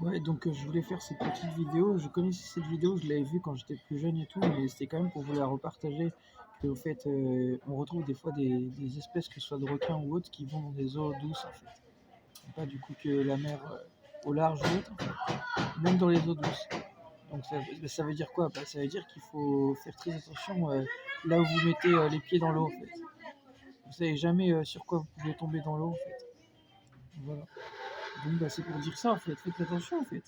Ouais, donc je voulais faire cette petite vidéo. Je connaissais cette vidéo, je l'avais vue quand j'étais plus jeune et tout, mais c'était quand même pour vous la repartager. Qu'au fait, on retrouve des fois des espèces, que ce soit de requins ou autres, qui vont dans des eaux douces en fait. Et pas du coup que la mer au large ou autre, en fait. Même dans les eaux douces. Donc ça veut dire quoi? Bah, ça veut dire qu'il faut faire très attention là où vous mettez les pieds dans l'eau en fait. Vous savez jamais sur quoi vous pouvez tomber dans l'eau en fait. Voilà. Donc bah, c'est pour dire ça en fait. Faites attention en fait.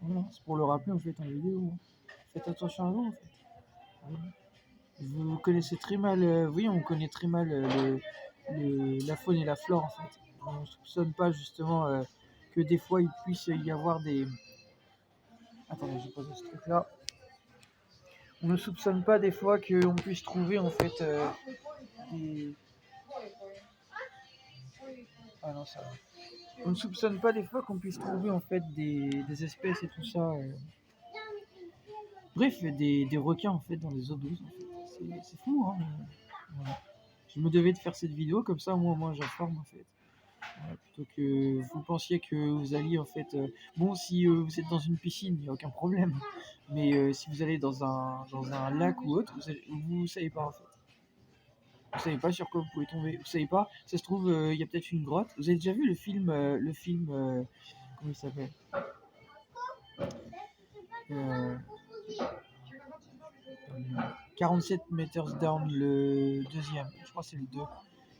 Voilà, c'est pour le rappeler en fait en vidéo. Faites attention à vous en fait. Voilà. Vous connaissez très mal, oui, on connaît très mal la faune et la flore en fait. On ne soupçonne pas justement que des fois il puisse y avoir des. Attendez, j'ai posé ce truc là. On ne soupçonne pas des fois qu'on puisse trouver en fait des. Ah non, ça va. On ne soupçonne pas des fois qu'on puisse trouver en fait des espèces et tout ça. Bref, des requins en fait dans les eaux douces. En fait. C'est fou, hein. Voilà. Je me devais de faire cette vidéo comme ça, moi j'informe en fait. Voilà, plutôt que vous pensiez que vous alliez en fait. Bon, si vous êtes dans une piscine, il n'y a aucun problème. Mais si vous allez dans un lac ou autre, vous savez pas en fait. Vous savez pas sur quoi vous pouvez tomber. Vous savez pas. Ça se trouve, il y a peut-être une grotte. Vous avez déjà vu le film, comment il s'appelle? 47 Meters Down, le deuxième. Je crois que c'est le 2.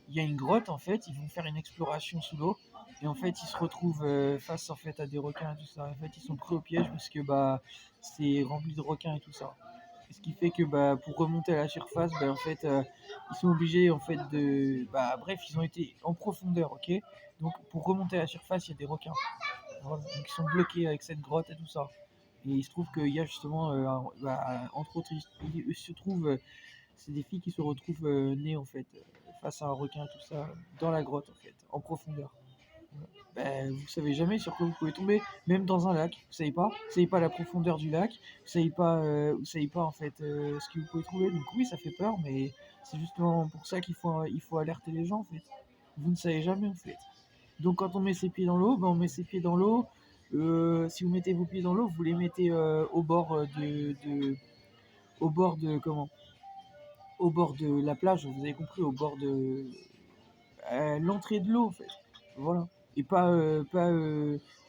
Il y a une grotte en fait. Ils vont faire une exploration sous l'eau. Et en fait, ils se retrouvent face en fait à des requins et tout ça. En fait, ils sont pris au piège parce que bah c'est rempli de requins et tout ça. Et ce qui fait que bah pour remonter à la surface, bah, en fait ils sont obligés en fait de bah bref, ils ont été en profondeur, ok. Donc pour remonter à la surface, il y a des requins. Voilà. Donc ils sont bloqués avec cette grotte et tout ça. Et il se trouve qu'il y a justement bah, entre autres, il se trouve c'est des filles qui se retrouvent nées en fait face à un requin tout ça dans la grotte en fait en profondeur. Ben, vous savez jamais sur quoi vous pouvez tomber, même dans un lac. Vous savez pas la profondeur du lac, vous savez pas en fait ce que vous pouvez trouver. Donc oui, ça fait peur, mais c'est justement pour ça il faut alerter les gens en fait. Vous ne savez jamais en fait. Donc quand on met ses pieds dans l'eau, ben, on met ses pieds dans l'eau. Si vous mettez vos pieds dans l'eau, vous les mettez au bord de comment? Au bord de la plage. Vous avez compris, au bord de l'entrée de l'eau en fait. Voilà. Et pas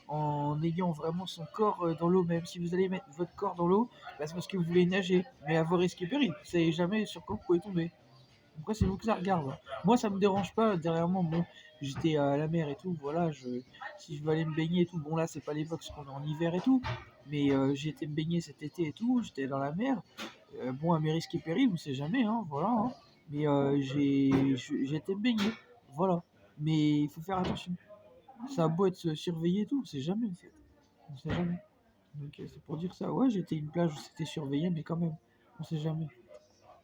en ayant vraiment son corps dans l'eau. Même si vous allez mettre votre corps dans l'eau, bah, c'est parce que vous voulez nager. Mais à vos risques et périls. Vous savez jamais sur quoi vous pouvez tomber. Après, c'est vous que ça regarde. Moi, ça me dérange pas. Derrière moi, bon, j'étais à la mer et tout. Voilà, si je veux aller me baigner et tout, bon, là, c'est pas l'époque, parce qu'on est en hiver et tout. Mais j'ai été me baigner cet été et tout. J'étais dans la mer. Bon, à mes risques et périls, on sait jamais, hein, voilà. Hein. Mais j'ai été me baigner. Voilà. Mais il faut faire attention. Ça a beau être surveillé et tout, on sait jamais, en fait. On sait jamais. Donc, c'est pour dire ça. Ouais, j'étais une plage où c'était surveillé, mais quand même, on sait jamais.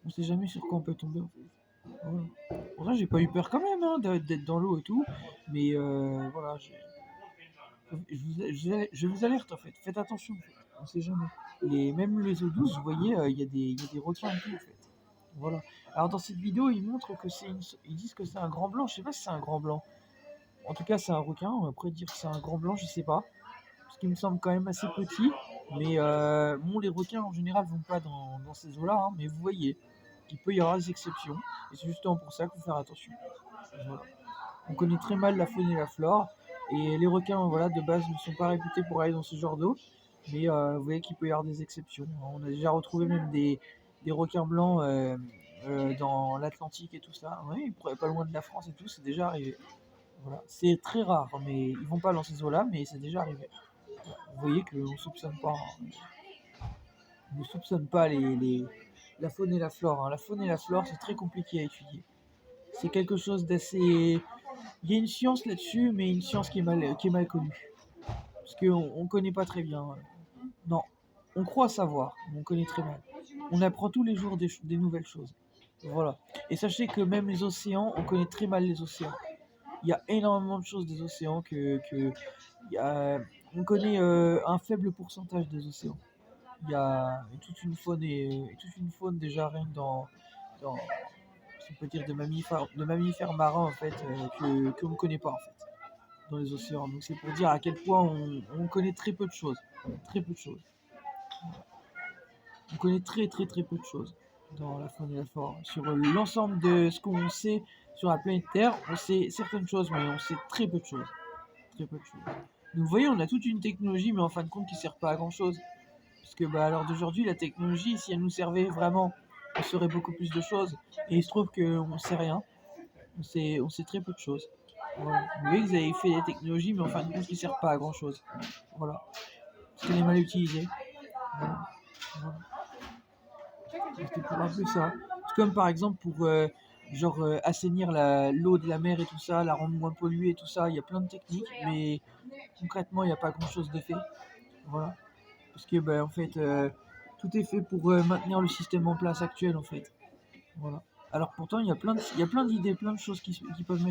On sait jamais sur quoi on peut tomber, en fait. Voilà. Pour ça, j'ai pas eu peur quand même hein, d'être dans l'eau et tout. Mais voilà, je vous alerte en fait. Faites attention en fait. On sait jamais. Et même les eaux douces, vous voyez, il y a des requins et tout en fait. Voilà. Alors dans cette vidéo, ils disent que c'est un grand blanc. Je sais pas si c'est un grand blanc. En tout cas, c'est un requin. Après dire que c'est un grand blanc, je sais pas. Parce qu'il me semble quand même assez petit. Mais bon, les requins en général vont pas dans ces eaux-là. Hein, mais vous voyez, il peut y avoir des exceptions. Et c'est justement pour ça qu'il faut faire attention. Voilà. On connaît très mal la faune et la flore. Et les requins, voilà, de base, ne sont pas réputés pour aller dans ce genre d'eau. Mais vous voyez qu'il peut y avoir des exceptions. On a déjà retrouvé même des requins blancs dans l'Atlantique et tout ça. Oui, pas loin de la France et tout, c'est déjà arrivé. Voilà. C'est très rare, mais ils vont pas dans ces eaux-là, mais c'est déjà arrivé. Vous voyez qu'on soupçonne pas, hein. On ne soupçonne pas la faune et la flore. Hein. La faune et la flore, c'est très compliqué à étudier. C'est quelque chose d'assez. Il y a une science là-dessus, mais une science qui est mal connue. Parce qu'on ne connaît pas très bien. Non, on croit savoir, mais on connaît très mal. On apprend tous les jours des nouvelles choses. Voilà. Et sachez que même les océans, on connaît très mal les océans. Il y a énormément de choses des océans il y a, on connaît un faible pourcentage des océans. Il y a toute une faune déjà rien que dans si on peut dire de mammifères marins en fait qu'on ne connaît pas en fait. dans les océans. Donc c'est pour dire à quel point on connaît très peu de choses. Très peu de choses. On connaît très peu de choses dans la faune et la flore. Sur l'ensemble de ce qu'on sait sur la planète Terre, on sait certaines choses, mais on sait très peu de choses. Très peu de choses. Donc vous voyez, on a toute une technologie, mais en fin de compte qui ne sert pas à grand chose. Parce que à l'heure d'aujourd'hui, la technologie, si elle nous servait vraiment, on saurait beaucoup plus de choses. Et il se trouve qu'on ne sait rien. On sait très peu de choses. Voilà. Vous voyez que vous avez fait des technologies, mais en fin de compte qui ne servent pas à grand chose. Voilà. Parce qu'elle est mal utilisée. Voilà. Voilà. C'était pour un peu ça. C'est comme par exemple pour assainir l'eau de la mer et tout ça, la rendre moins polluée et tout ça. Il y a plein de techniques, mais concrètement, il n'y a pas grand chose de fait. Voilà. Parce que en fait, tout est fait pour maintenir le système en place actuel en fait. Voilà. Alors pourtant, il y a plein d'idées, plein de choses qui peuvent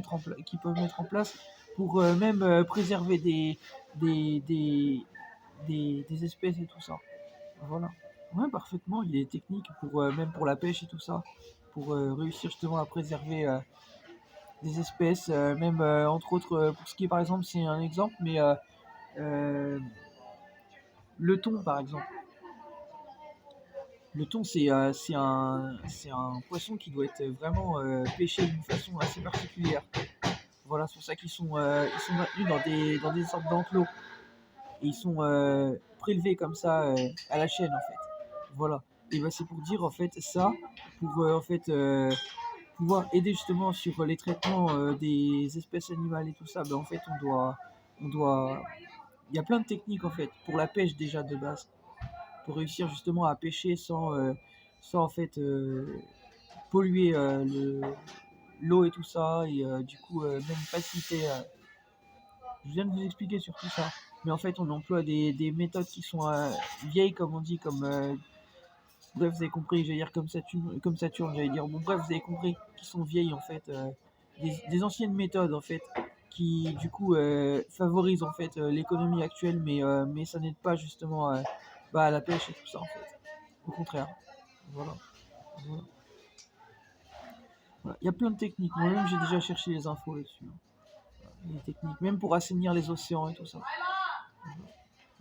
qui peuvent mettre en place pour même préserver des, des, des espèces et tout ça. Voilà. Ouais, parfaitement. Il y a des techniques pour même pour la pêche et tout ça, pour réussir justement à préserver des espèces, même entre autres pour ce qui est par exemple, c'est un exemple, mais euh, le thon par exemple. Le thon, c'est un poisson qui doit être vraiment pêché d'une façon assez particulière. Voilà, c'est pour ça ils sont maintenus dans des sortes d'enclos. Et ils sont prélevés comme ça à la chaîne, en fait. Voilà. Et c'est pour dire, en fait, ça, pour en fait, pouvoir aider justement sur les traitements des espèces animales et tout ça, en fait, on doit. Il y a plein de techniques, en fait, pour la pêche déjà de base pour réussir justement à pêcher sans en fait polluer l'eau et tout ça et du coup même faciliter. Je viens de vous expliquer sur tout ça, mais en fait on emploie des méthodes qui sont vieilles comme on dit, comme bref vous avez compris, j'allais dire comme Saturne, j'allais dire bon bref vous avez compris, qui sont vieilles en fait, des anciennes méthodes en fait qui du coup favorisent en fait l'économie actuelle mais ça n'aide pas justement à la pêche et tout ça en fait. Au contraire. Voilà. Voilà. Voilà. Il y a plein de techniques. Moi-même, j'ai déjà cherché les infos là-dessus. Les techniques, même pour assainir les océans et tout ça.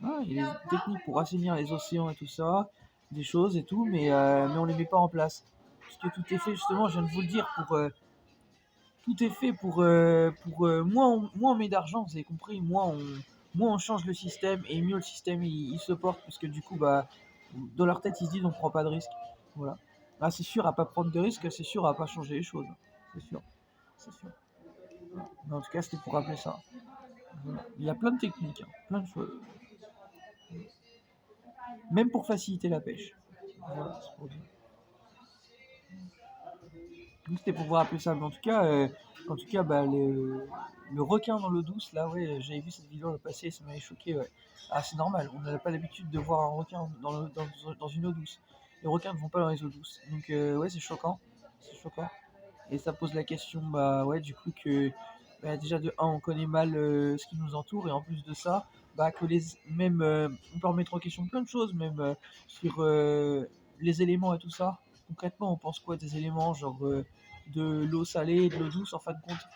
Ah, il y a des techniques pour assainir les océans et tout ça, des choses et tout, mais on les met pas en place. Parce que tout est fait, justement, je viens de vous le dire, tout est fait pour moins on met d'argent, vous avez compris, moins on change le système et mieux le système il se porte, parce que du coup, dans leur tête, ils se disent on prend pas de risque. Voilà. Ah, c'est sûr à pas prendre de risque, c'est sûr à pas changer les choses. C'est sûr. C'est sûr. Voilà. Mais en tout cas, c'était pour rappeler ça. Voilà. Il y a plein de techniques, hein, plein de choses. Même pour faciliter la pêche. Voilà, c'est pour dire. Donc c'était pour vous rappeler ça. Mais en tout cas le requin dans l'eau douce, là, ouais, j'avais vu cette vidéo le passé, ça m'avait choqué. Ouais. Ah, c'est normal, on n'a pas l'habitude de voir un requin dans une eau douce. Les requins ne vont pas dans les eaux douces. Donc, ouais, c'est choquant. C'est choquant. Et ça pose la question, ouais, du coup, que déjà de un on connaît mal ce qui nous entoure, et en plus de ça, que même, on peut remettre en question plein de choses, même sur les éléments et tout ça. Concrètement, on pense quoi des éléments, genre de l'eau salée et de l'eau douce en fin de compte,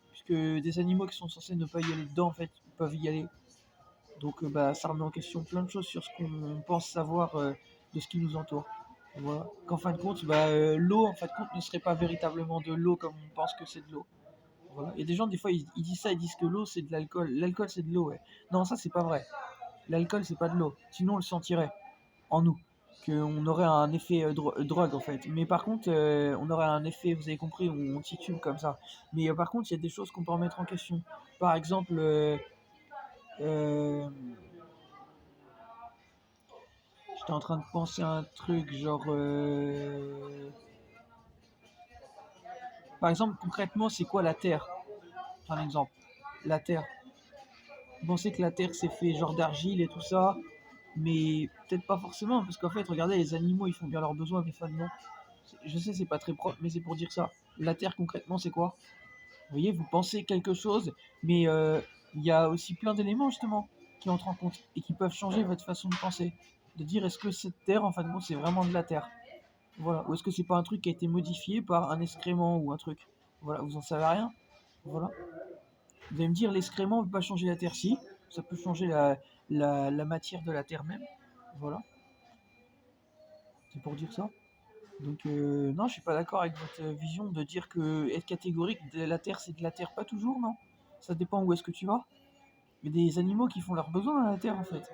puisque des animaux qui sont censés ne pas y aller dedans, en fait, peuvent y aller. Donc, ça remet en question plein de choses sur ce qu'on pense savoir de ce qui nous entoure. Voilà. Qu'en fin de compte, l'eau en fin de compte ne serait pas véritablement de l'eau comme on pense que c'est de l'eau. Voilà. Il y a des gens, des fois, ils disent ça, ils disent que l'eau c'est de l'alcool. L'alcool c'est de l'eau, ouais. Non, ça c'est pas vrai. L'alcool c'est pas de l'eau. Sinon on le sentirait en nous. Qu'on aurait un effet drogue en fait. Mais par contre, on aurait un effet, vous avez compris, où on titube comme ça. Mais par contre, il y a des choses qu'on peut remettre en question. Par exemple, euh, j'étais en train de penser à un truc genre. Par exemple, concrètement, c'est quoi la Terre? Un exemple. La Terre. Vous pensez que la Terre c'est fait genre d'argile et tout ça, mais peut-être pas forcément, parce qu'en fait, regardez, les animaux ils font bien leurs besoins, mais fois non. Je sais, c'est pas très propre, mais c'est pour dire ça. La Terre concrètement, c'est quoi? Vous voyez, vous pensez quelque chose, mais il y a aussi plein d'éléments justement qui entrent en compte et qui peuvent changer votre façon de penser. De dire est-ce que cette Terre, en fin de compte, c'est vraiment de la Terre? Voilà. Ou est-ce que c'est pas un truc qui a été modifié par un excrément ou un truc? Voilà, vous en savez rien? Voilà. Vous allez me dire, l'excrément ne peut pas changer la Terre. Si, ça peut changer la matière de la Terre même. Voilà, c'est pour dire ça. Donc non, je suis pas d'accord avec votre vision de dire que être catégorique, de la Terre c'est de la Terre. Pas toujours, non. Ça dépend où est-ce que tu vas. Il y a des animaux qui font leurs besoins à la Terre en fait.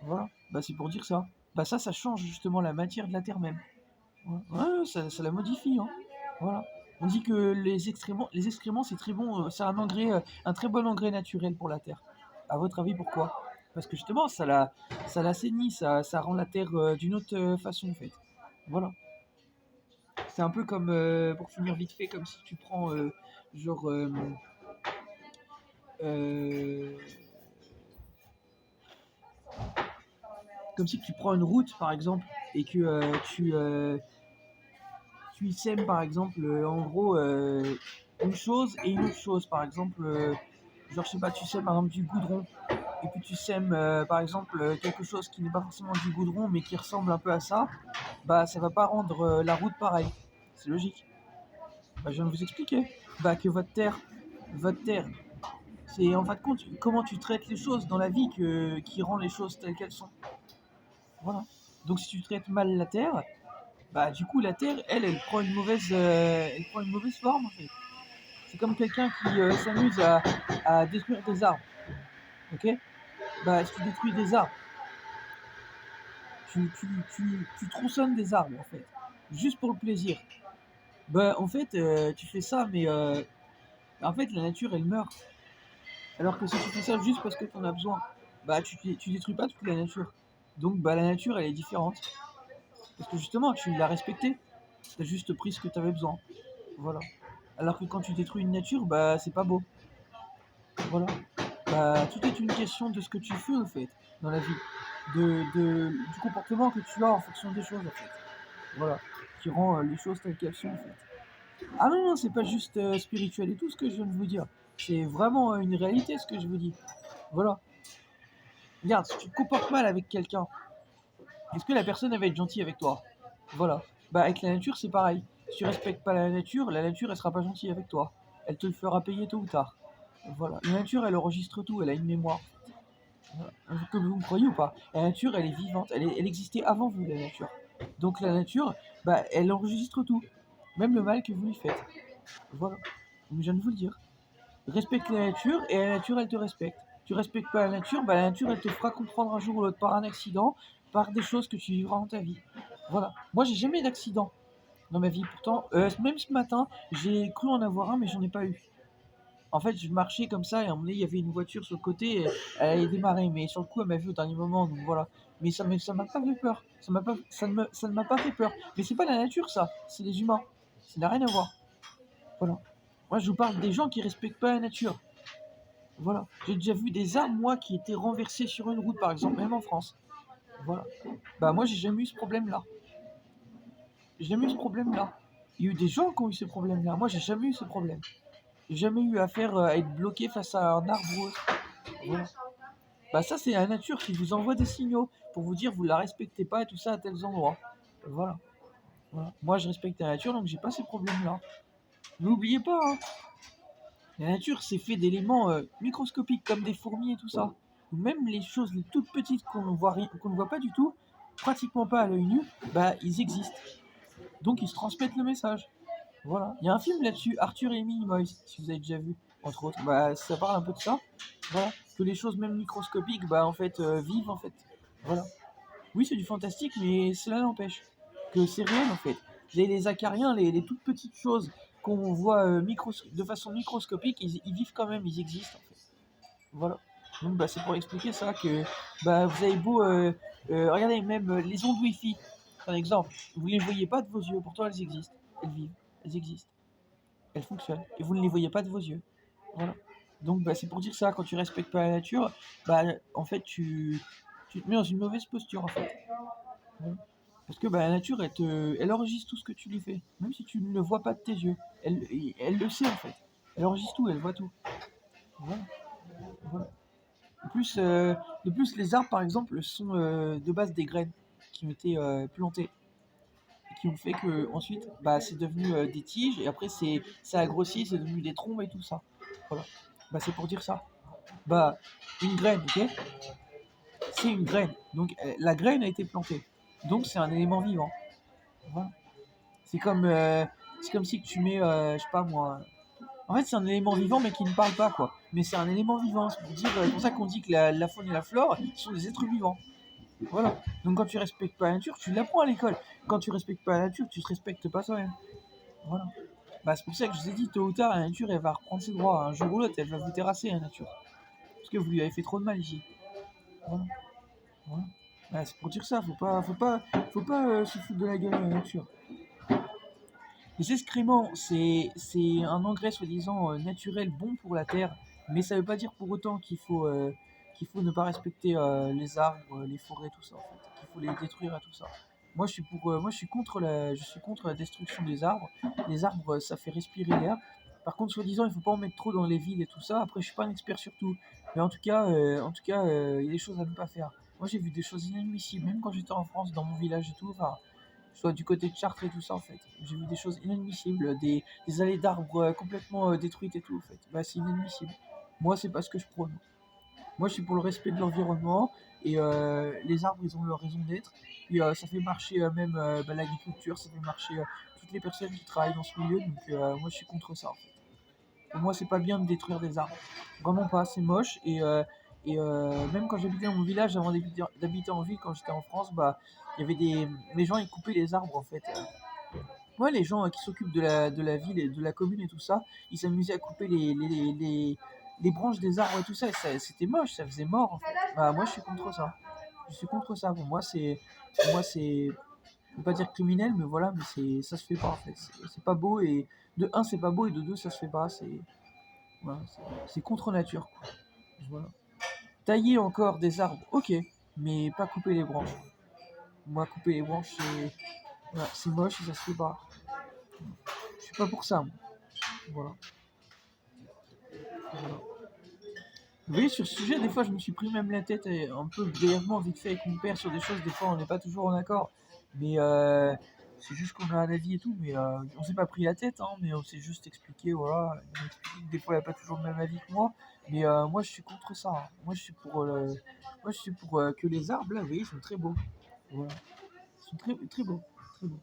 Voilà, bah c'est pour dire ça. Bah ça change justement la matière de la Terre même. Ouais, ouais, ça la modifie, hein. Voilà. On dit que les excréments c'est très bon, c'est un très bon engrais naturel pour la terre. À votre avis, pourquoi? Parce que justement, ça l'assainit, ça rend la terre d'une autre façon en fait. Voilà. C'est un peu comme, pour finir vite fait, comme si tu prends genre euh, comme si tu prends une route par exemple et que tu y sèmes par exemple en gros une chose et une autre chose. Par exemple, genre je sais pas, tu sèmes par exemple du goudron et puis tu sèmes par exemple quelque chose qui n'est pas forcément du goudron mais qui ressemble un peu à ça, bah ça va pas rendre la route pareille. C'est logique. Bah, je viens de vous expliquer. Bah que votre terre, c'est en fin de compte comment tu traites les choses dans la vie qui rend les choses telles qu'elles sont. Voilà. Donc si tu traites mal la terre, bah du coup la terre, elle elle prend une mauvaise forme en fait. C'est comme quelqu'un qui s'amuse à détruire des arbres, ok? Bah si tu détruis des arbres, tu tronçonnes des arbres en fait, juste pour le plaisir. Bah en fait tu fais ça, mais en fait la nature elle meurt. Alors que si tu fais ça juste parce que tu en as besoin, bah tu détruis pas toute la nature. Donc bah la nature elle est différente. Parce que justement tu l'as respectée. T'as juste pris ce que tu avais besoin. Voilà. Alors que quand tu détruis une nature, bah c'est pas beau. Voilà. Bah, tout est une question de ce que tu fais en fait dans la vie. Du comportement que tu as en fonction des choses en fait. Voilà. Qui rend les choses telles qu'elles sont en fait. Ah non, non, c'est pas juste spirituel et tout ce que je viens de vous dire. C'est vraiment une réalité ce que je vous dis. Voilà. Regarde, si tu te comportes mal avec quelqu'un, est-ce que la personne elle va être gentille avec toi? Voilà. Bah avec la nature c'est pareil. Si tu respectes pas la nature elle sera pas gentille avec toi. Elle te le fera payer tôt ou tard. Voilà. La nature elle enregistre tout, elle a une mémoire. Voilà. Comme vous me croyez ou pas, la nature elle est vivante, elle existait avant vous la nature. Donc la nature, bah elle enregistre tout, même le mal que vous lui faites. Voilà. Donc, je viens de vous le dire. Respecte la nature et la nature elle te respecte. Tu respectes pas la nature, bah la nature elle te fera comprendre un jour ou l'autre par un accident, par des choses que tu vivras dans ta vie. Voilà. Moi j'ai jamais eu d'accident dans ma vie. Pourtant, même ce matin, j'ai cru en avoir un, mais j'en ai pas eu. En fait, je marchais comme ça et à un moment donné, il y avait une voiture sur le côté, et elle allait démarrer, mais sur le coup, elle m'a vu au dernier moment, donc voilà. Mais ça m'a pas fait peur. Ça ne m'a pas fait peur. Mais c'est pas la nature, ça. C'est les humains. Ça n'a rien à voir. Voilà. Moi, je vous parle des gens qui respectent pas la nature. Voilà. J'ai déjà vu des arbres, moi, qui étaient renversés sur une route, par exemple, même en France. Voilà. Bah, moi, j'ai jamais eu ce problème-là. J'ai jamais eu ce problème-là. Il y a eu des gens qui ont eu ce problème-là. Moi, j'ai jamais eu ce problème. J'ai jamais eu affaire à être bloqué face à un arbre ou autre. Voilà. Bah ça c'est la nature qui vous envoie des signaux pour vous dire vous la respectez pas et tout ça à tels endroits. Voilà. Voilà. Moi je respecte la nature donc j'ai pas ces problèmes-là. N'oubliez pas, hein, la nature c'est fait d'éléments microscopiques comme des fourmis et tout ça. Même les choses les toutes petites qu'on ne voit pas du tout, pratiquement pas à l'œil nu, bah ils existent. Donc ils se transmettent le message. Voilà. Il y a un film là-dessus, Arthur et Minimoys, si vous avez déjà vu, entre autres. Bah ça parle un peu de ça. Voilà. Que les choses même microscopiques, bah en fait, vivent en fait. Voilà. Oui, c'est du fantastique, mais cela n'empêche que c'est réel en fait. Les acariens, les toutes petites choses qu'on voit de façon microscopique, ils vivent quand même, ils existent en fait. Voilà. Donc bah, c'est pour expliquer ça que bah, vous avez beau. Regardez, même les ondes Wi-Fi, par exemple, vous ne les voyez pas de vos yeux, pourtant elles existent. Elles vivent, elles existent, elles fonctionnent, et vous ne les voyez pas de vos yeux. Voilà. Donc bah, c'est pour dire ça, quand tu respectes pas la nature, bah, en fait tu te mets dans une mauvaise posture en fait. Ouais. Parce que bah, la nature, elle enregistre tout ce que tu lui fais. Même si tu ne le vois pas de tes yeux. Elle le sait en fait. Elle enregistre tout, elle voit tout. Voilà. Voilà. De plus, les arbres, par exemple, sont de base des graines qui ont été plantées. Et qui ont fait que ensuite, bah, c'est devenu des tiges. Et après, ça a grossi, c'est devenu des trombes et tout ça. Voilà. Bah, c'est pour dire ça. Bah, une graine, ok? C'est une graine. Donc, la graine a été plantée. Donc, c'est un élément vivant. Voilà. C'est comme si tu mets, je sais pas moi. En fait, c'est un élément vivant, mais qui ne parle pas, quoi. Mais c'est un élément vivant. C'est pour ça qu'on dit que la faune et la flore sont des êtres vivants. Voilà. Donc, quand tu respectes pas la nature, tu l'apprends à l'école. Quand tu respectes pas la nature, tu te respectes pas toi-même. Voilà. Bah, c'est pour ça que je vous ai dit, tôt ou tard, la nature, elle va reprendre ses droits. Un jour ou l'autre, elle va vous terrasser, la nature. Parce que vous lui avez fait trop de mal ici. Voilà. Voilà. Bah, c'est pour dire ça, faut pas se foutre de la gueule de la nature. Les excréments, c'est un engrais soi-disant naturel bon pour la terre, mais ça veut pas dire pour autant qu'il faut ne pas respecter les arbres, les forêts, tout ça, en fait, qu'il faut les détruire et tout ça. Moi, je suis contre la destruction des arbres. Les arbres, ça fait respirer l'air. Par contre, soi-disant, il faut pas en mettre trop dans les villes et tout ça. Après, je suis pas un expert sur tout, mais il y a des choses à ne pas faire. Moi, j'ai vu des choses inadmissibles, même quand j'étais en France, dans mon village et tout. Enfin, soit du côté de Chartres et tout ça en fait. J'ai vu des choses inadmissibles, des allées d'arbres complètement détruites et tout en fait. Bah c'est inadmissible. Moi c'est pas ce que je prône. Moi je suis pour le respect de l'environnement et les arbres ils ont leur raison d'être. Puis ça fait marcher même l'agriculture, ça fait marcher toutes les personnes qui travaillent dans ce milieu. Donc moi je suis contre ça en fait. Pour moi c'est pas bien de détruire des arbres. Vraiment pas, c'est moche et même quand j'habitais dans mon village avant d'habiter en ville quand j'étais en France, bah il y avait les gens ils coupaient les arbres en fait. Ouais, les gens qui s'occupent de la ville et de la commune et tout ça, ils s'amusaient à couper les branches des arbres et tout ça, et c'était moche, ça faisait mort en fait. Bah, moi je suis contre ça. Je suis contre ça. Pour moi, c'est, je veux pas dire criminel, mais voilà, mais ça se fait pas en fait. C'est pas beau et de un, c'est pas beau et de deux, ça se fait pas. Voilà, c'est contre nature, quoi. Voilà. Tailler encore des arbres, ok, mais pas couper les branches. Moi, couper les branches, voilà, c'est moche et ça se fait pas. Je suis pas pour ça, moi. Voilà. Voilà. Vous voyez, sur ce sujet, des fois, je me suis pris même la tête un peu brièvement, vite fait, avec mon père sur des choses. Des fois, on n'est pas toujours en accord. Mais c'est juste qu'on a un avis et tout. Mais on s'est pas pris la tête, hein, mais on s'est juste expliqué. Voilà. Il m'a expliqué que des fois, il n'y a pas toujours le même avis que moi. Mais moi, je suis contre ça, hein. Moi, je suis pour que les arbres, là, vous voyez, ils sont très beaux. Voilà. Ils sont très, très beaux. Très beaux.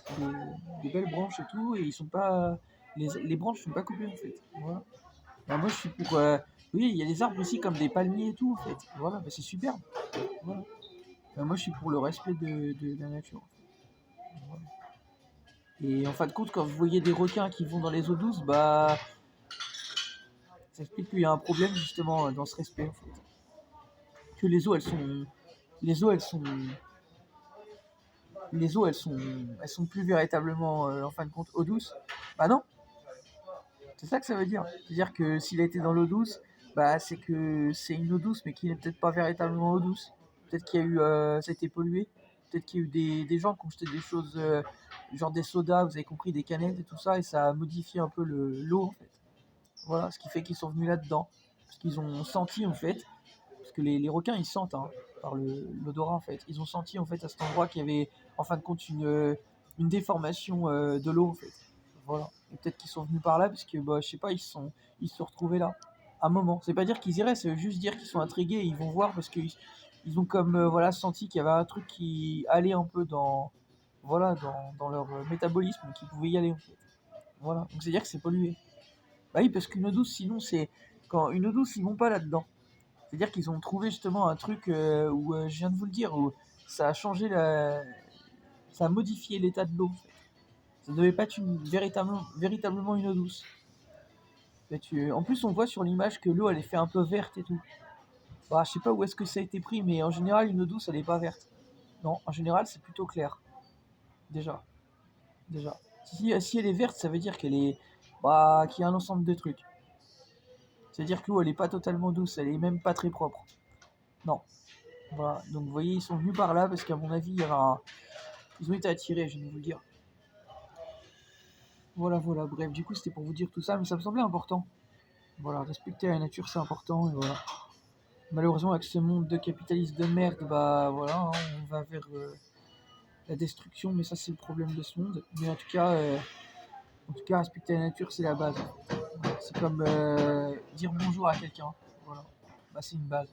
C'est des belles branches et tout. Et ils sont pas. Les branches sont pas coupées, en fait. Voilà. Bah, moi, je suis pour. Oui, il y a des arbres aussi comme des palmiers et tout, en fait. Voilà, bah, c'est superbe. Voilà. Bah, moi, je suis pour le respect de la nature. Voilà. Et en fin de compte, quand vous voyez des requins qui vont dans les eaux douces, bah, ça explique qu'il y a un problème justement dans ce respect, en fait. Que les eaux, elles sont, elles sont plus véritablement, en fin de compte, eau douce. Bah non, c'est ça que ça veut dire. C'est-à-dire que s'il a été dans l'eau douce, bah c'est que c'est une eau douce, mais qui n'est peut-être pas véritablement eau douce. Peut-être qu'il y a eu, ça a été pollué. Peut-être qu'il y a eu des gens qui ont jeté des choses, genre des sodas, vous avez compris, des canettes et tout ça, et ça a modifié un peu l'eau en fait. Voilà, ce qui fait qu'ils sont venus là-dedans. Parce qu'ils ont senti en fait, parce que les requins ils sentent hein, par l'odorat en fait. Ils ont senti en fait à cet endroit qu'il y avait en fin de compte une déformation de l'eau en fait. Voilà. Et peut-être qu'ils sont venus par là parce que bah, je sais pas, ils se sont retrouvés là. À un moment. C'est pas dire qu'ils iraient, c'est juste dire qu'ils sont intrigués et ils vont voir parce qu'ils ont comme voilà senti qu'il y avait un truc qui allait un peu dans leur métabolisme, qui pouvait y aller en fait. Voilà. Donc c'est dire que c'est pollué. Bah oui, parce qu'une eau douce, sinon c'est quand une eau douce, ils vont pas là-dedans. C'est-à-dire qu'ils ont trouvé justement un truc où je viens de vous le dire, où ça a changé ça a modifié l'état de l'eau. Ça ne devait pas être véritablement une eau douce. En plus, on voit sur l'image que l'eau elle est fait un peu verte et tout. Bah, je sais pas où est-ce que ça a été pris, mais en général, une eau douce elle est pas verte. Non, en général, c'est plutôt clair. Déjà, déjà. Si elle est verte, ça veut dire qu'il y a un ensemble de trucs. C'est-à-dire que l'eau elle est pas totalement douce, elle est même pas très propre. Non. Voilà. Donc vous voyez, ils sont venus par là parce qu'à mon avis, ils ont été attirés, je vais vous le dire. Voilà, voilà. Bref, du coup, c'était pour vous dire tout ça, mais ça me semblait important. Voilà, respecter la nature, c'est important, et voilà. Malheureusement, avec ce monde de capitalisme de merde, bah voilà, hein, on va vers la destruction, mais ça, c'est le problème de ce monde. Mais en tout cas, respecter la nature, c'est la base. C'est comme dire bonjour à quelqu'un. Voilà. Bah, c'est une base.